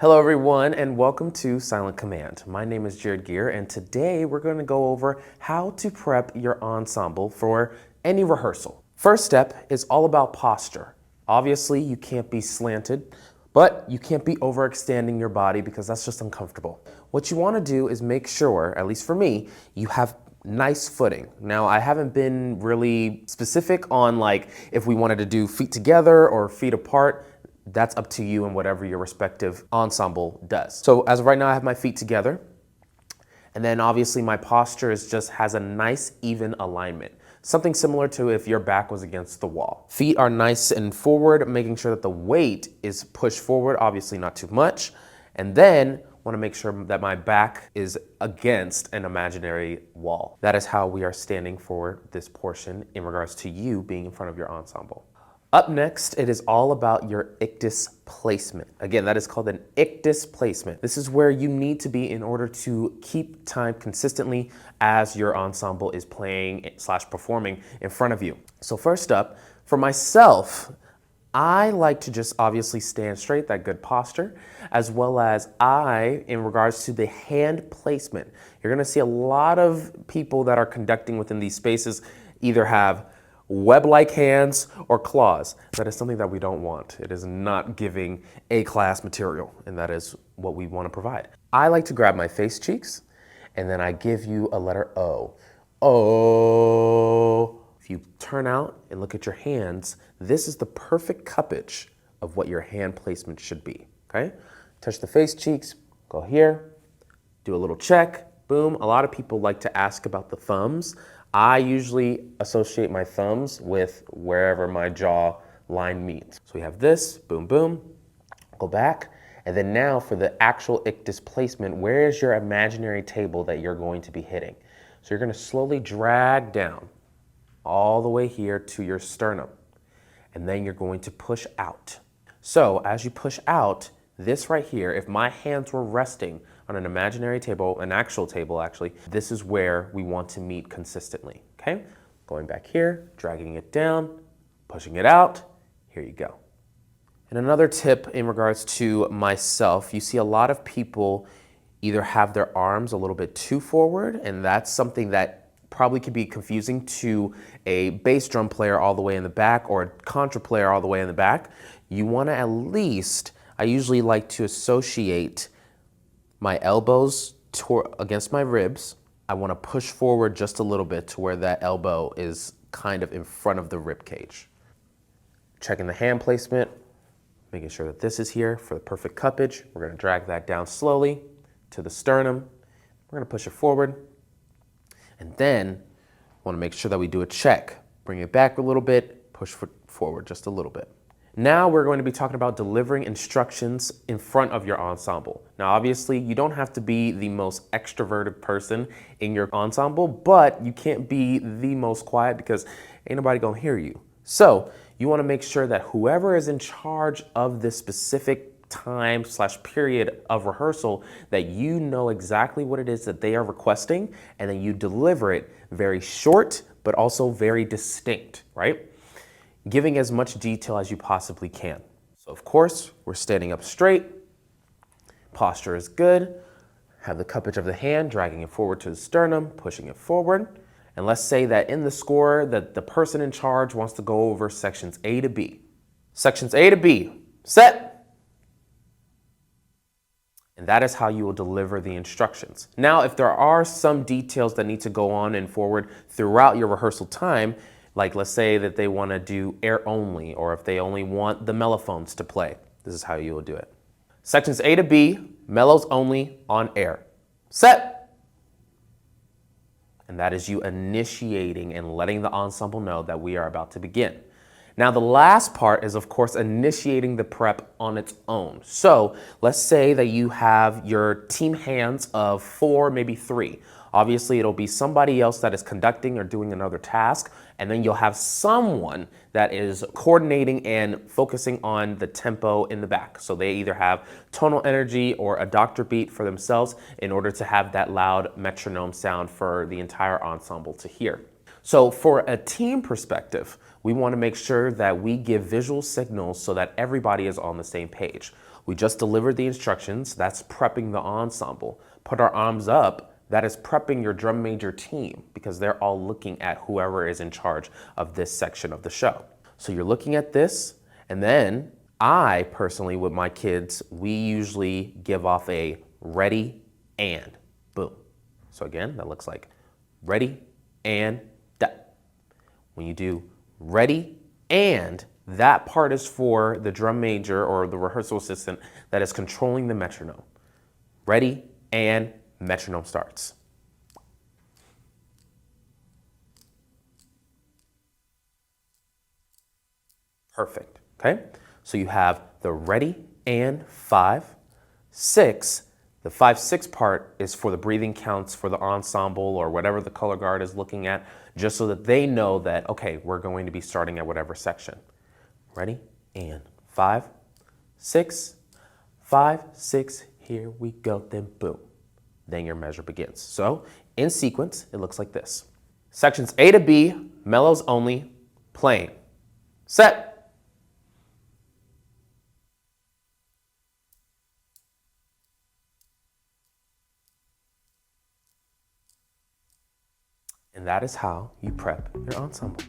Hello everyone and welcome to Silent Command. My name is Jared Gear and today we're going to go over how to prep your ensemble for any rehearsal. First step is all about posture. Obviously you can't be slanted, but you can't be overextending your body because that's just uncomfortable. What you want to do is make sure, at least for me, you have nice footing. Now, I haven't been really specific on like if we wanted to do feet together or feet apart. That's up to you and whatever your respective ensemble does. So as of right now, I have my feet together. And then obviously my posture has a nice even alignment. Something similar to if your back was against the wall. Feet are nice and forward, making sure that the weight is pushed forward, obviously not too much. And then want to make sure that my back is against an imaginary wall. That is how we are standing for this portion in regards to you being in front of your ensemble. Up next, it is all about your ictus placement. Again, that is called an ictus placement. This is where you need to be in order to keep time consistently as your ensemble is playing / performing in front of you. So first up, for myself, I like to just obviously stand straight, that good posture, as well as in regards to the hand placement, you're gonna see a lot of people that are conducting within these spaces either have web-like hands or claws. That is something that we don't want. It is not giving A-class material, and that is what we want to provide. I like to grab my face cheeks, and then I give you a letter O. O. If you turn out and look at your hands, this is the perfect cuppage of what your hand placement should be, okay? Touch the face cheeks, go here, do a little check, boom. A lot of people like to ask about the thumbs. I usually associate my thumbs with wherever my jaw line meets. So we have this, boom, boom, go back. And then now for the actual ictus placement, where is your imaginary table that you're going to be hitting? So you're gonna slowly drag down all the way here to your sternum. And then you're going to push out. So as you push out, this right here, if my hands were resting on an imaginary table, an actual table actually, this is where we want to meet consistently, okay? Going back here, dragging it down, pushing it out, here you go. And another tip in regards to myself, you see a lot of people either have their arms a little bit too forward, and that's something that probably could be confusing to a bass drum player all the way in the back or a contra player all the way in the back. You wanna at least, I usually like to associate my elbows against my ribs. I want to push forward just a little bit to where that elbow is kind of in front of the rib cage. Checking the hand placement, making sure that this is here for the perfect cuppage. We're going to drag that down slowly to the sternum. We're going to push it forward. And then want to make sure that we do a check. Bring it back a little bit, push forward just a little bit. Now we're going to be talking about delivering instructions in front of your ensemble. Now obviously you don't have to be the most extroverted person in your ensemble, but you can't be the most quiet because ain't nobody gonna hear you. So you wanna make sure that whoever is in charge of this specific time / period of rehearsal, that you know exactly what it is that they are requesting, and then you deliver it very short, but also very distinct, right? Giving as much detail as you possibly can. So of course, we're standing up straight, posture is good, have the cuppage of the hand, dragging it forward to the sternum, pushing it forward. And let's say that in the score that the person in charge wants to go over sections A to B. Sections A to B, set. And that is how you will deliver the instructions. Now, if there are some details that need to go on and forward throughout your rehearsal time, like let's say that they want to do air only, or if they only want the mellophones to play, this is how you will do it. Sections A to B, mellows only on air. Set! And that is you initiating and letting the ensemble know that we are about to begin. Now the last part is of course initiating the prep on its own. So let's say that you have your team hands of 4, maybe 3. Obviously it'll be somebody else that is conducting or doing another task, and then you'll have someone that is coordinating and focusing on the tempo in the back. So they either have tonal energy or a doctor beat for themselves in order to have that loud metronome sound for the entire ensemble to hear. So for a team perspective, we want to make sure that we give visual signals so that everybody is on the same page. We just delivered the instructions. That's prepping the ensemble. Put our arms up. That is prepping your drum major team because they're all looking at whoever is in charge of this section of the show. So you're looking at this, and then I personally, with my kids, we usually give off a ready and boom. So again, that looks like ready and da. When you do ready and, that part is for the drum major or the rehearsal assistant that is controlling the metronome. Ready and metronome starts. Perfect, okay? So you have the ready and 5, 6. The 5, 6 part is for the breathing counts for the ensemble or whatever the color guard is looking at, just so that they know that, okay, we're going to be starting at whatever section. Ready? And 5, 6, 5, 6, here we go, then boom. Then your measure begins. So in sequence, it looks like this. Sections A to B, mellows only, playing. Set. And that is how you prep your ensemble.